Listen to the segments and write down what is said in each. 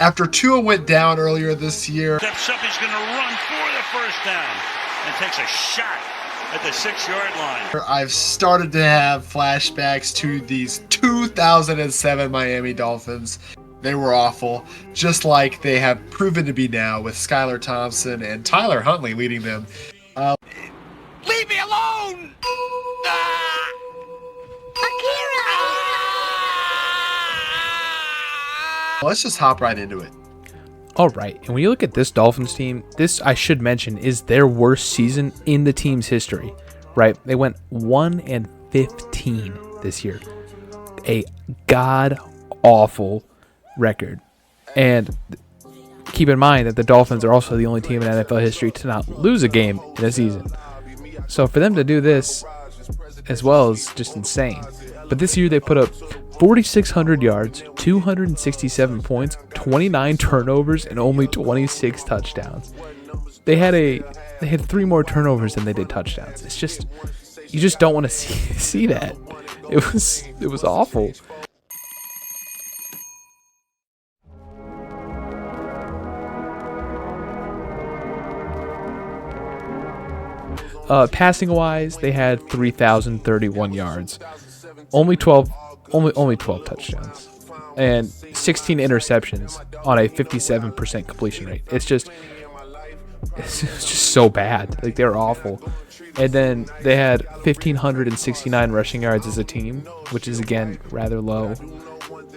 After Tua went down earlier this year, Steps up, he's going to run for the first down and takes a shot at the 6-yard line. I've started to have flashbacks to these 2007 Miami Dolphins. They were awful, just like they have proven to be now with Skylar Thompson and Tyler Huntley leading them. Leave me alone! Let's just hop right into it. All right, and when you look at this Dolphins team, this, I should mention, is their worst season in the team's history, right? They went 1-15 this year. A god-awful record. And keep in mind that the Dolphins are also the only team in NFL history to not lose a game in a season. So for them to do this as well is just insane. But this year they put up 4,600 yards, 267 points, 29 turnovers, and only 26 touchdowns. They had 3 more turnovers than they did touchdowns. It's just, you just don't want to see that. It was awful. Passing wise, they had 3,031 yards, only 12 touchdowns, and 16 interceptions on a 57% completion rate. It's just so bad. Like, they're awful. And then they had 1,569 rushing yards as a team, which is again rather low,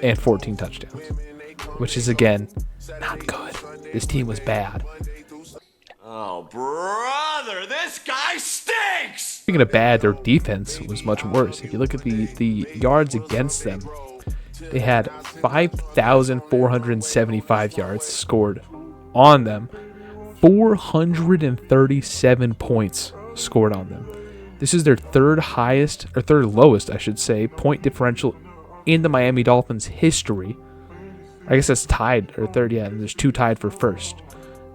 and 14 touchdowns, which is again not good. This team was bad. Oh, brother, this guy stinks! Speaking of bad, their defense was much worse. If you look at the yards against them, they had 5,475 yards scored on them, 437 points scored on them. This is their third lowest, I should say, point differential in the Miami Dolphins history. I guess that's tied, or third, yeah, and there's 2 tied for first.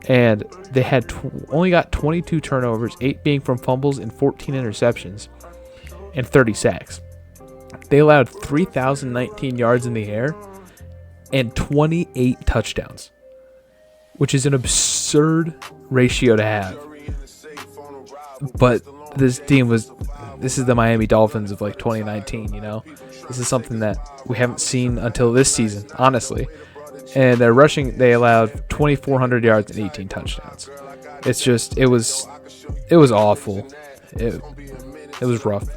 And they had only got 22 turnovers, 8 being from fumbles and 14 interceptions, and 30 sacks. They allowed 3,019 yards in the air and 28 touchdowns, which is an absurd ratio to have. But this is the Miami Dolphins of like 2019, you know? This is something that we haven't seen until this season, honestly. And their rushing, they allowed 2,400 yards and 18 touchdowns. It's just, it was awful. It was rough.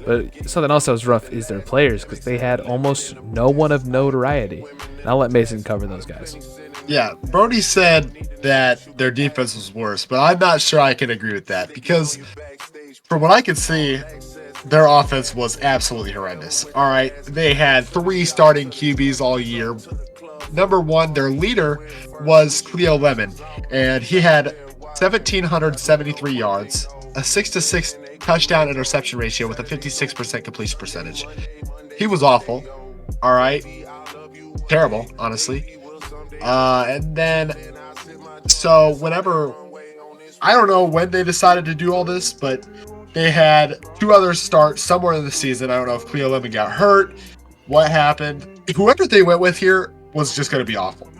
But something else that was rough is their players, because they had almost no one of notoriety. And I'll let Mason cover those guys. Yeah, Brody said that their defense was worse, but I'm not sure I can agree with that, because from what I can see, their offense was absolutely horrendous. All right, they had 3 starting QBs all year. Number 1, their leader was Cleo Lemon, and he had 1,773 yards, a 6-6 touchdown interception ratio with a 56% completion percentage. He was awful. All right, terrible, honestly. And then, so whenever, I don't know when they decided to do all this, but they had 2 others start somewhere in the season. I don't know if Cleo Lemon got hurt, what happened. Whoever they went with here was just going to be awful.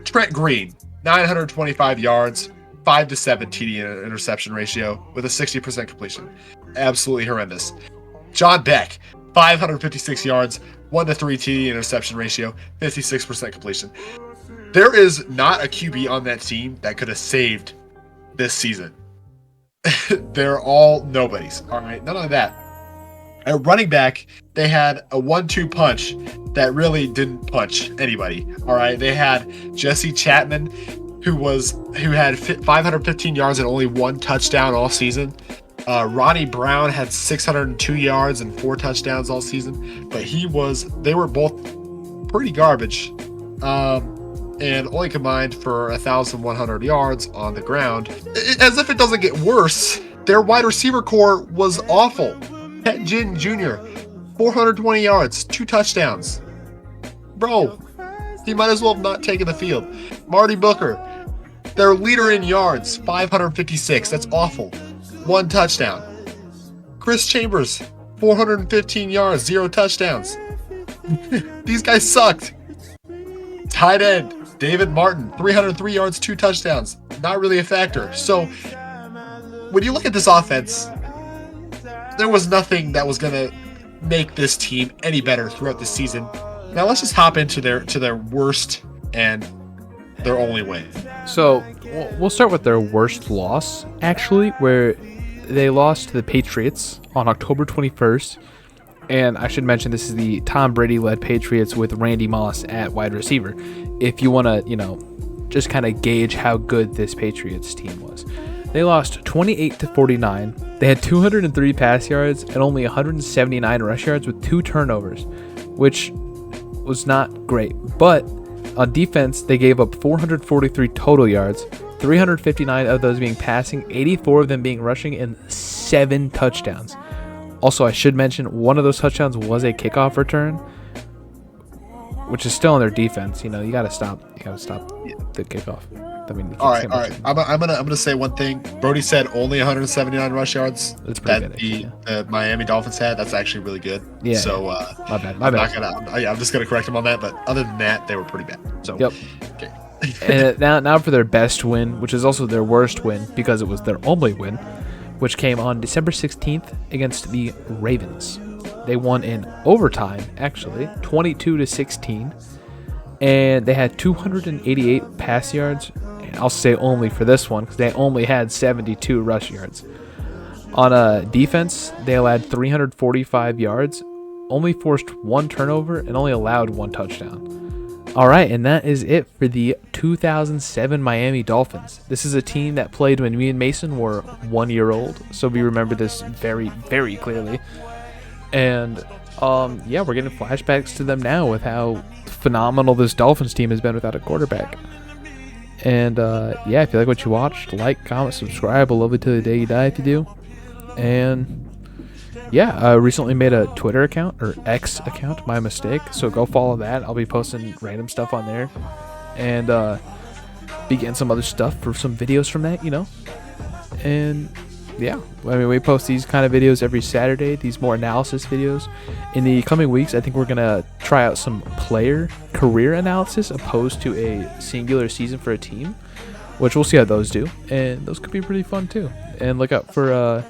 Trent Green, 925 yards, 5-7 TD interception ratio with a 60% completion. Absolutely horrendous. John Beck, 556 yards, 1-3 TD interception ratio, 56% completion. There is not a QB on that team that could have saved this season. They're all nobodies. All right, none of that. At running back, they had a 1-2 punch that really didn't punch anybody. All right, they had Jesse Chapman, who had 515 yards and only 1 touchdown all season. Ronnie Brown had 602 yards and 4 touchdowns all season, but they were both pretty garbage, and only combined for 1,100 yards on the ground. As if it doesn't get worse, their wide receiver core was awful. Pet Ginn Jr., 420 yards, 2 touchdowns. Bro, he might as well have not taken the field. Marty Booker, their leader in yards, 556. That's awful. 1 touchdown. Chris Chambers, 415 yards, 0 touchdowns. These guys sucked. Tight end, David Martin, 303 yards, 2 touchdowns. Not really a factor. So when you look at this offense, there was nothing that was going to make this team any better throughout the season. Now let's just hop into their worst and their only win. So we'll start with their worst loss, actually, where they lost to the Patriots on October 21st. And I should mention this is the Tom Brady-led Patriots with Randy Moss at wide receiver. If you want to, just kind of gauge how good this Patriots team was. They lost 28-49. They had 203 pass yards and only 179 rush yards with 2 turnovers, which was not great. But on defense, they gave up 443 total yards, 359 of those being passing, 84 of them being rushing, and 7 touchdowns. Also, I should mention one of those touchdowns was a kickoff return, which is still on their defense. You got to stop. You got to stop the kickoff. I mean, all right. I'm gonna say one thing. Brody said only 179 rush yards That's pretty that good, the Miami Dolphins had. That's actually really good. Yeah. So my bad. I'm just gonna correct him on that. But other than that, they were pretty bad. So Yep. Okay. And now for their best win, which is also their worst win because it was their only win, which came on December 16th against the Ravens. They won in overtime, actually, 22-16, and they had 288 pass yards. And I'll say only for this one because they only had 72 rush yards. On defense, they allowed 345 yards, only forced 1 turnover, and only allowed 1 touchdown. All right, and that is it for the 2007 Miami Dolphins. This is a team that played when me and Mason were 1 year old, so we remember this very, very clearly. And we're getting flashbacks to them now with how phenomenal this Dolphins team has been without a quarterback. And if you like what you watched, like, comment, subscribe. I'll love you till the day you die if you do. And I recently made a Twitter account, or X account, my mistake. So go follow that. I'll be posting random stuff on there. And be getting some other stuff for some videos from that, And we post these kind of videos every Saturday, these more analysis videos. In the coming weeks, I think we're going to try out some player career analysis opposed to a singular season for a team, which we'll see how those do. And those could be pretty fun too. And look out for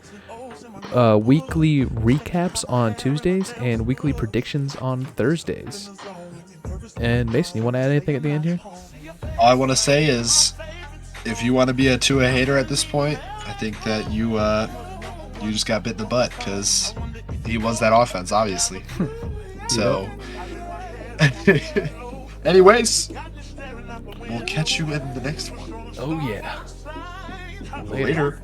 weekly recaps on Tuesdays and weekly predictions on Thursdays. And Mason, you want to add anything at the end here? All I want to say is, if you want to be a Tua hater at this point, I think that you just got bit in the butt because he was that offense, obviously. So, anyways, we'll catch you in the next one. Oh yeah. Later.